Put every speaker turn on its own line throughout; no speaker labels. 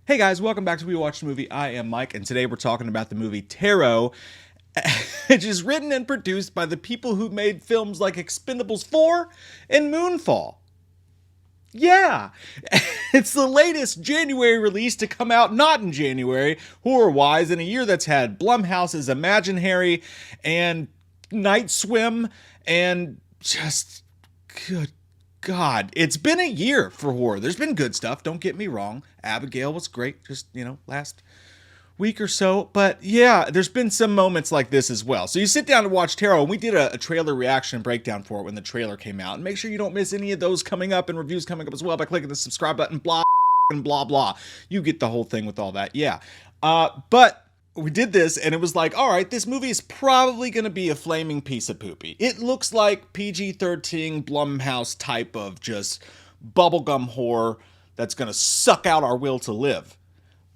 Hey guys, welcome back to We Watched the Movie. I am Mike, and today we're talking about the movie Tarot, which is written and produced by the people who made films like Expendables 4 and Moonfall. Yeah, it's the latest January release to come out not in January, horror-wise, in a year that's had Blumhouse's Imaginary and Night Swim and just good God, it's been a year for horror. There's been good stuff, don't get me wrong. Abigail was great, just, last week or so. But yeah, there's been some moments like this as well. So you sit down to watch Tarot, and we did a trailer reaction and breakdown for it when the trailer came out. And make sure you don't miss any of those coming up and reviews coming up as well by clicking the subscribe button, blah, and blah, blah. You get the whole thing with all that, yeah. But we did this, and it was like, all right, this movie is probably going to be a flaming piece of poopy. It looks like PG-13 Blumhouse type of just bubblegum horror that's going to suck out our will to live.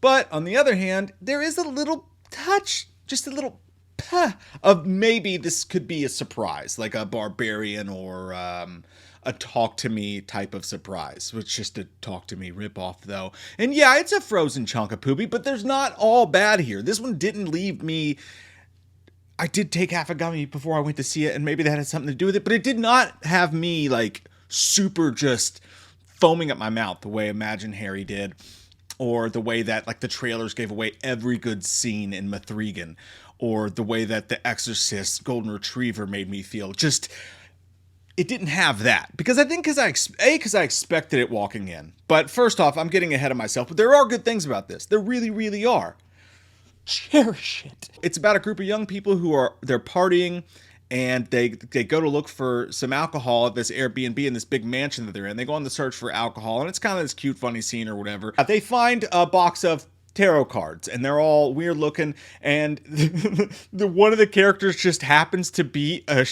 But on the other hand, there is a little touch, just a little of maybe this could be a surprise, like a Barbarian or a Talk to Me type of surprise, which just a Talk to Me ripoff though. And yeah, it's a frozen chunk of poopy, but there's not all bad here. This one didn't leave me. I did take half a gummy before I went to see it, and maybe that had something to do with it, but it did not have me like super just foaming at my mouth the way Imagine Harry did, or the way that like the trailers gave away every good scene in Mithrigan, or the way that The Exorcist Golden Retriever made me feel. Just, it didn't have that. Because I think because I expected it walking in. But first off, I'm getting ahead of myself. But there are good things about this. There really, really are. Cherish it. It's about a group of young people they're partying, and they go to look for some alcohol at this Airbnb in this big mansion that they're in. They go on the search for alcohol, and it's kind of this cute, funny scene or whatever. They find a box of tarot cards, and they're all weird looking, and the one of the characters just happens to be a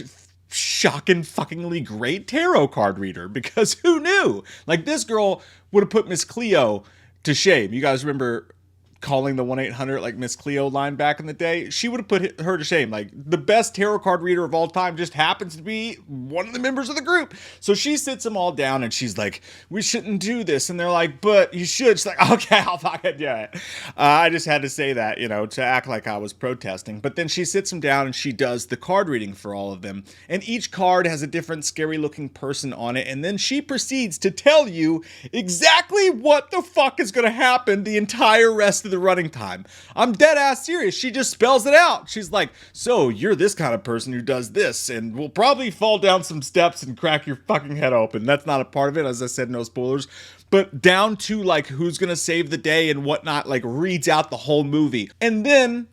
shocking fuckingly great tarot card reader, because who knew? Like, this girl would have put Miss Cleo to shame. You guys remember calling the 1-800 like Miss Cleo line back in the day? She would have put her to shame. Like, the best tarot card reader of all time just happens to be one of the members of the group. So she sits them all down, and she's like, we shouldn't do this. And they're like, but you should. She's like, okay, I'll fucking do it. I just had to say that, to act like I was protesting. But then she sits them down, and she does the card reading for all of them. And each card has a different scary looking person on it. And then she proceeds to tell you exactly what the fuck is going to happen the entire rest of the running time. I'm dead ass serious. She just spells it out. She's like, so you're this kind of person who does this, and will probably fall down some steps and crack your fucking head open. That's not a part of it. As I said, no spoilers. But down to like who's gonna save the day and whatnot, like reads out the whole movie. And then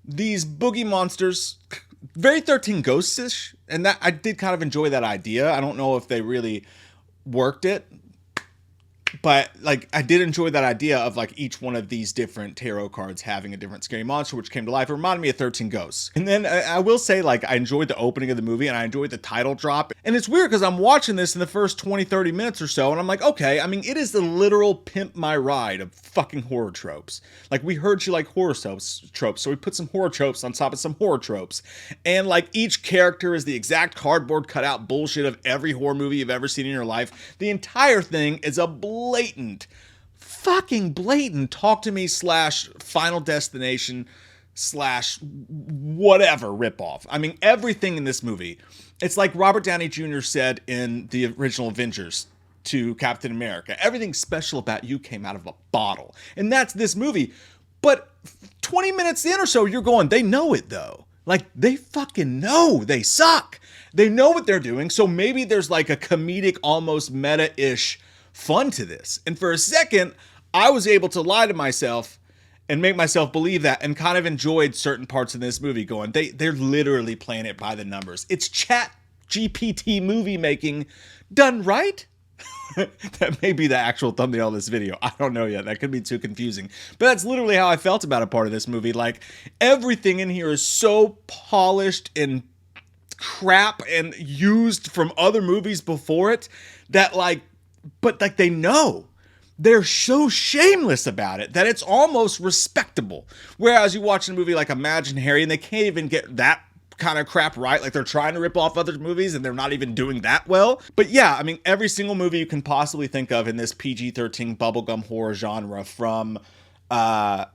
these boogie monsters, very 13 Ghosts-ish, and that I did kind of enjoy that idea. I don't know if they really worked it, but like I did enjoy that idea of like each one of these different tarot cards having a different scary monster, which came to life. It reminded me of 13 Ghosts. And then I will say, like, I enjoyed the opening of the movie, and I enjoyed the title drop. And it's weird because I'm watching this in the first 20-30 minutes or so, and I'm like, okay, I mean, it is the literal pimp my ride of fucking horror tropes. Like, we heard you like horror tropes, so we put some horror tropes on top of some horror tropes. And like each character is the exact cardboard cutout bullshit of every horror movie you've ever seen in your life. The entire thing is a fucking blatant Talk to Me / Final Destination / whatever ripoff. I mean, everything in this movie. It's like Robert Downey Jr. said in the original Avengers to Captain America, everything special about you came out of a bottle. And that's this movie. But 20 minutes in or so, you're going, they know it though. Like, they fucking know they suck. They know what they're doing. So maybe there's like a comedic, almost meta-ish fun to this. And for a second, I was able to lie to myself and make myself believe that, and kind of enjoyed certain parts of this movie going, they're literally playing it by the numbers. It's Chat GPT movie making done right. That may be the actual thumbnail of this video. I don't know yet. That could be too confusing. But that's literally how I felt about a part of this movie. Like, everything in here is so polished and crap and used from other movies before it that like, but like they know. They're so shameless about it that it's almost respectable. Whereas you watch a movie like Imagine Harry, and they can't even get that kind of crap right. Like they're trying to rip off other movies and they're not even doing that well. But yeah, I mean, every single movie you can possibly think of in this PG-13 bubblegum horror genre from, they're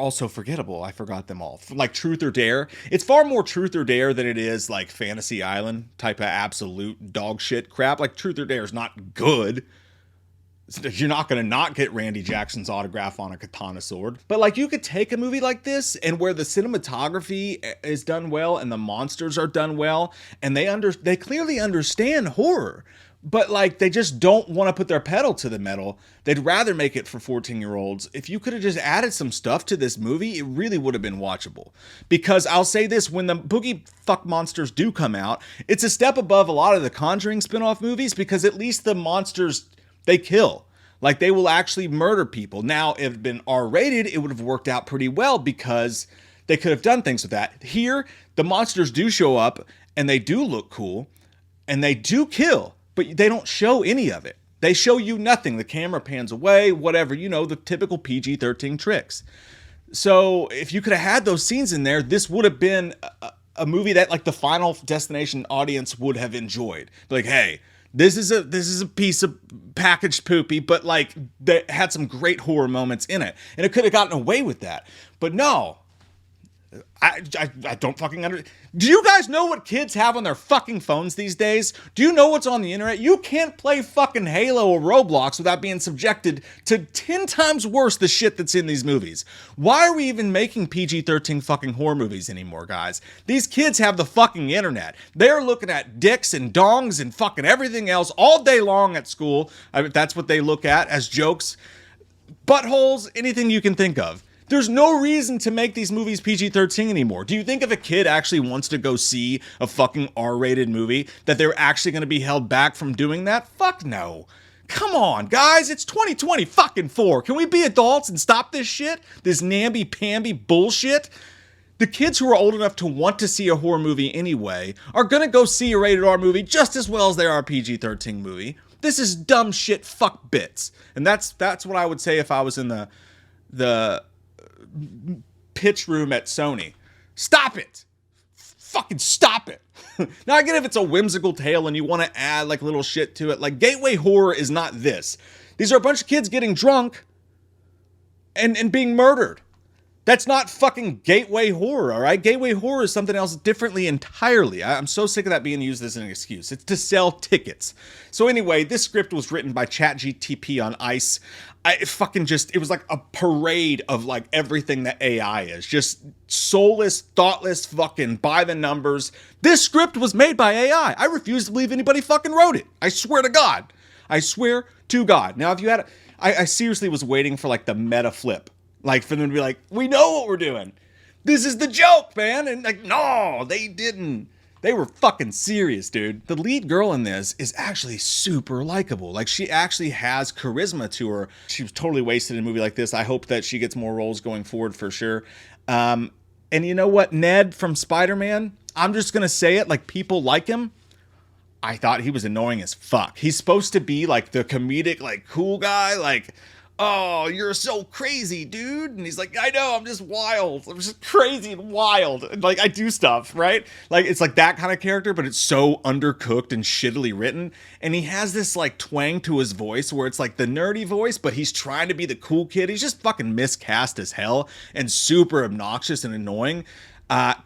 all so forgettable. I forgot them all. Like Truth or Dare. It's far more Truth or Dare than it is like Fantasy Island type of absolute dog shit crap. Like Truth or Dare is not good. You're not going to not get Randy Jackson's autograph on a katana sword. But like you could take a movie like this and where the cinematography is done well and the monsters are done well and they clearly understand horror. But like they just don't want to put their pedal to the metal. They'd rather make it for 14-year-olds. If you could have just added some stuff to this movie, it really would have been watchable. Because I'll say this, when the boogie fuck monsters do come out, it's a step above a lot of the Conjuring spin-off movies because at least the monsters, they kill. Like they will actually murder people. Now, if it had been R-rated, it would have worked out pretty well because they could have done things with that. Here, the monsters do show up and they do look cool and they do kill, but they don't show any of it. They show you nothing. The camera pans away, whatever, you know, the typical PG-13 tricks. So if you could have had those scenes in there, this would have been a movie that like the Final Destination audience would have enjoyed. Like, hey, this is a piece of packaged poopy, but like that had some great horror moments in it. And it could have gotten away with that. But no. I don't fucking understand. Do you guys know what kids have on their fucking phones these days? Do you know what's on the internet? You can't play fucking Halo or Roblox without being subjected to 10 times worse the shit that's in these movies. Why are we even making PG-13 fucking horror movies anymore, guys? These kids have the fucking internet. They're looking at dicks and dongs and fucking everything else all day long at school. I mean, that's what they look at as jokes. Buttholes, anything you can think of. There's no reason to make these movies PG-13 anymore. Do you think if a kid actually wants to go see a fucking R-rated movie that they're actually going to be held back from doing that? Fuck no. Come on, guys. It's 2020 fucking 4. Can we be adults and stop this shit? This namby-pamby bullshit? The kids who are old enough to want to see a horror movie anyway are going to go see a rated R movie just as well as they are a PG-13 movie. This is dumb shit fuck bits. And that's what I would say if I was in the pitch room at Sony. Stop it. Fucking stop it. Now I get if it's a whimsical tale and you want to add like little shit to it. Like gateway horror is not this. These are a bunch of kids getting drunk and being murdered. That's not fucking gateway horror, all right? Gateway horror is something else differently entirely. I'm so sick of that being used as an excuse. It's to sell tickets. So anyway, this script was written by ChatGTP on ice. It was like a parade of like everything that AI is. Just soulless, thoughtless, fucking by the numbers. This script was made by AI. I refuse to believe anybody fucking wrote it. I swear to God. I swear to God. Now, if you had, I seriously was waiting for like the meta flip. Like for them to be like, we know what we're doing. This is the joke, man. And like, no, they didn't. They were fucking serious, dude. The lead girl in this is actually super likable. Like she actually has charisma to her. She was totally wasted in a movie like this. I hope that she gets more roles going forward for sure. And you know what? Ned from Spider-Man, I'm just going to say it, like people like him. I thought he was annoying as fuck. He's supposed to be like the comedic, like cool guy, like, oh, you're so crazy, dude. And he's like, I know, I'm just wild. I'm just crazy and wild. And like, I do stuff, right? Like, it's like that kind of character, but it's so undercooked and shittily written. And he has this like twang to his voice where it's like the nerdy voice, but he's trying to be the cool kid. He's just fucking miscast as hell and super obnoxious and annoying.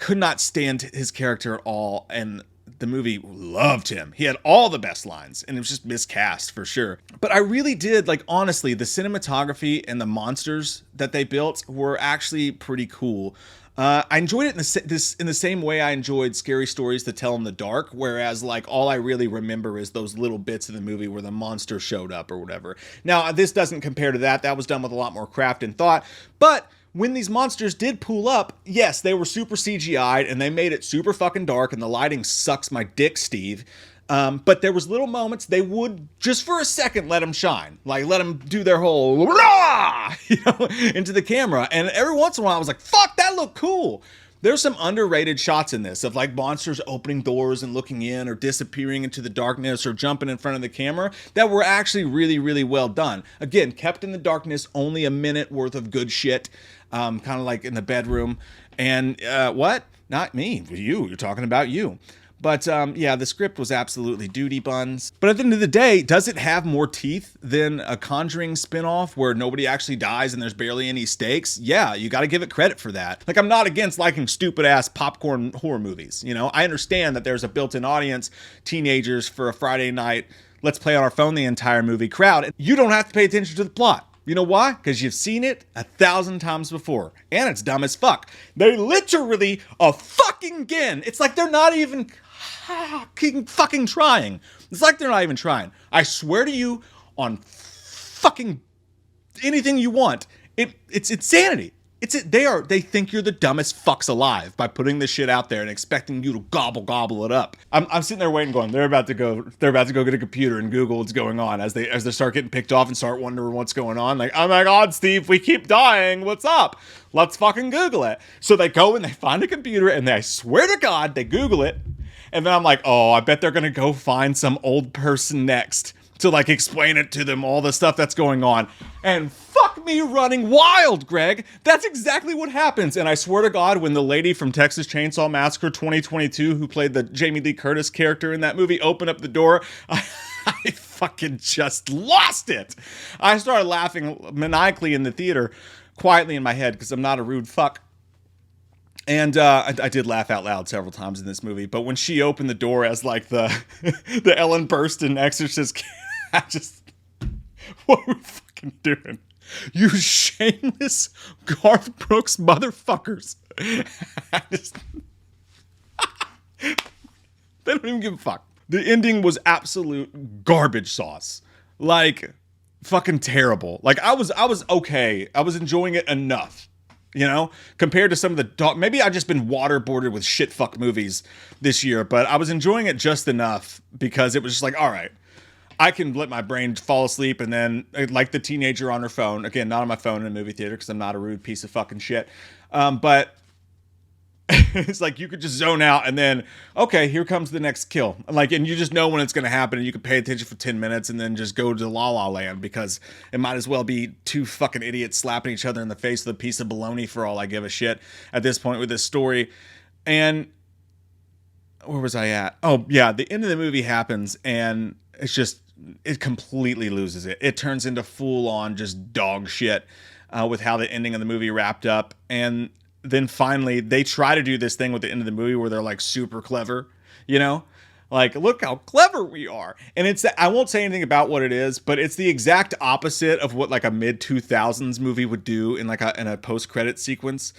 Could not stand his character at all. And the movie loved him. He had all the best lines and it was just miscast for sure. But I really did, like, honestly, the cinematography and the monsters that they built were actually pretty cool. I enjoyed it in the same way I enjoyed Scary Stories to Tell in the Dark, whereas like all I really remember is those little bits of the movie where the monster showed up or whatever. Now, this doesn't compare to that. That was done with a lot more craft and thought, but when these monsters did pull up, yes, they were super CGI'd and they made it super fucking dark and the lighting sucks my dick, Steve. But there was little moments they would just for a second let them shine, like let them do their whole rah, into the camera. And every once in a while I was like, fuck, that looked cool. There's some underrated shots in this of like monsters opening doors and looking in or disappearing into the darkness or jumping in front of the camera that were actually really, really well done. Again, kept in the darkness, only a minute worth of good shit, kind of like in the bedroom. And what? Not me, you're talking about you. But yeah, the script was absolutely duty buns. But at the end of the day, does it have more teeth than a Conjuring spinoff where nobody actually dies and there's barely any stakes? Yeah, you got to give it credit for that. Like, I'm not against liking stupid ass popcorn horror movies. You know, I understand that there's a built-in audience, teenagers for a Friday night, let's play on our phone the entire movie crowd. You don't have to pay attention to the plot. You know why? Because you've seen it 1,000 times before. And it's dumb as fuck. They literally are fucking again. It's like they're not even fucking trying. It's like they're not even trying. I swear to you on fucking anything you want. It's insanity. They think you're the dumbest fucks alive by putting this shit out there and expecting you to gobble it up. I'm sitting there waiting, going, they're about to go get a computer and Google what's going on as they start getting picked off and start wondering what's going on. Like, oh my God, Steve, we keep dying. What's up? Let's fucking Google it. So they go and they find a computer and I swear to God, they Google it. And then I'm like, oh, I bet they're gonna go find some old person next to like explain it to them, all the stuff that's going on. And fuck me running wild, Greg. That's exactly what happens. And I swear to God, when the lady from Texas Chainsaw Massacre 2022, who played the Jamie Lee Curtis character in that movie, opened up the door, I fucking just lost it. I started laughing maniacally in the theater, quietly in my head, because I'm not a rude fuck. And I did laugh out loud several times in this movie. But when she opened the door as like the the Ellen Burstyn Exorcist, I just, what are we fucking doing? You shameless Garth Brooks motherfuckers. I just, they don't even give a fuck. The ending was absolute garbage sauce. Like, fucking terrible. Like, I was okay. I was enjoying it enough. You know, compared to some of the maybe I've just been waterboarded with shit fuck movies this year, but I was enjoying it just enough because it was just like, all right, I can let my brain fall asleep and then, like the teenager on her phone, again, not on my phone in a movie theater because I'm not a rude piece of fucking shit, but it's like you could just zone out and then, okay, here comes the next kill. Like, and you just know when it's going to happen and you can pay attention for 10 minutes and then just go to La La Land because it might as well be two fucking idiots slapping each other in the face with a piece of bologna for all I give a shit at this point with this story. And where was I at? Oh, yeah, the end of the movie happens and it's just, it completely loses it. It turns into full on just dog shit with how the ending of the movie wrapped up. And then finally they try to do this thing with the end of the movie where they're like super clever, you know, like, look how clever we are. And it's, I won't say anything about what it is, but it's the exact opposite of what like a mid 2000s movie would do in like in a post credit sequence,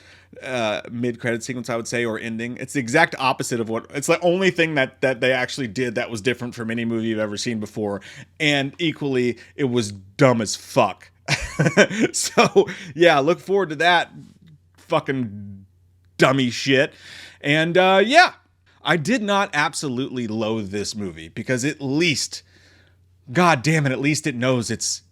mid credit sequence, I would say, or ending. It's the exact opposite of what, it's the only thing that they actually did that was different from any movie you've ever seen before. And equally, it was dumb as fuck. So yeah, look forward to that fucking dummy shit. And yeah, I did not absolutely loathe this movie because at least, god damn it, at least it knows it's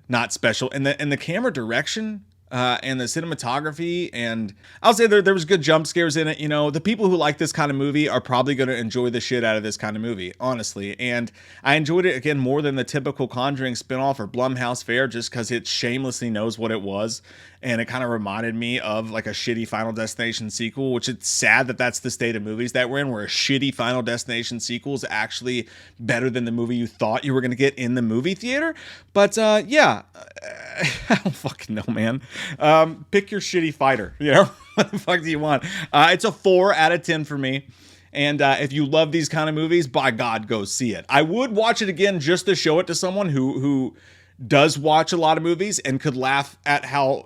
not special. And the camera direction and the cinematography, and I'll say there was good jump scares in it. You know, the people who like this kind of movie are probably going to enjoy the shit out of this kind of movie, honestly. And I enjoyed it, again, more than the typical Conjuring spinoff or Blumhouse fare, just because it shamelessly knows what it was. And it kind of reminded me of like a shitty Final Destination sequel, which it's sad that that's the state of movies that we're in, where a shitty Final Destination sequel is actually better than the movie you thought you were going to get in the movie theater. But yeah, I don't fucking know, man. Pick your shitty fighter, you know? What the fuck do you want? It's a 4 out of 10 for me. And if you love these kind of movies, by God, go see it. I would watch it again just to show it to someone who does watch a lot of movies and could laugh at how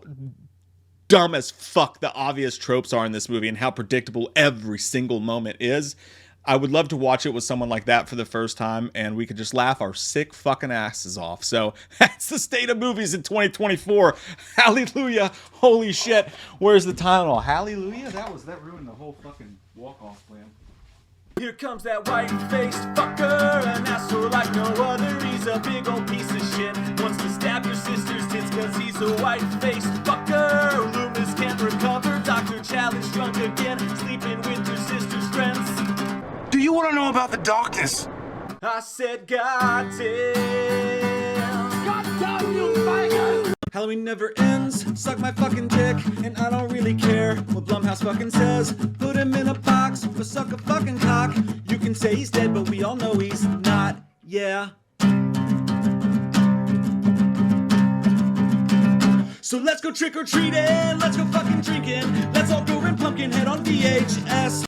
dumb as fuck the obvious tropes are in this movie and how predictable every single moment is. I would love to watch it with someone like that for the first time and we could just laugh our sick fucking asses off. So that's the state of movies in 2024. Hallelujah. Holy shit. Where's the Tylenol? Hallelujah? That ruined the whole fucking walk-off plan.
Here comes that white-faced fucker, an asshole like no other. He's a big old piece of shit. Wants to stab your sister's tits cause he's a white-faced fucker. Loomis can't recover. Dr. Challenge drunk again, sleeping with your sister's friends.
Do you want to know about the darkness?
I said, God damn. God damn you, faggot! Halloween never ends, suck my fucking dick, and I don't really care what Blumhouse fucking says. Put him in a box, or suck a fucking cock. You can say he's dead, but we all know he's not, yeah. So let's go trick-or-treating, let's go fucking drinking, let's all go rent Pumpkinhead on VHS.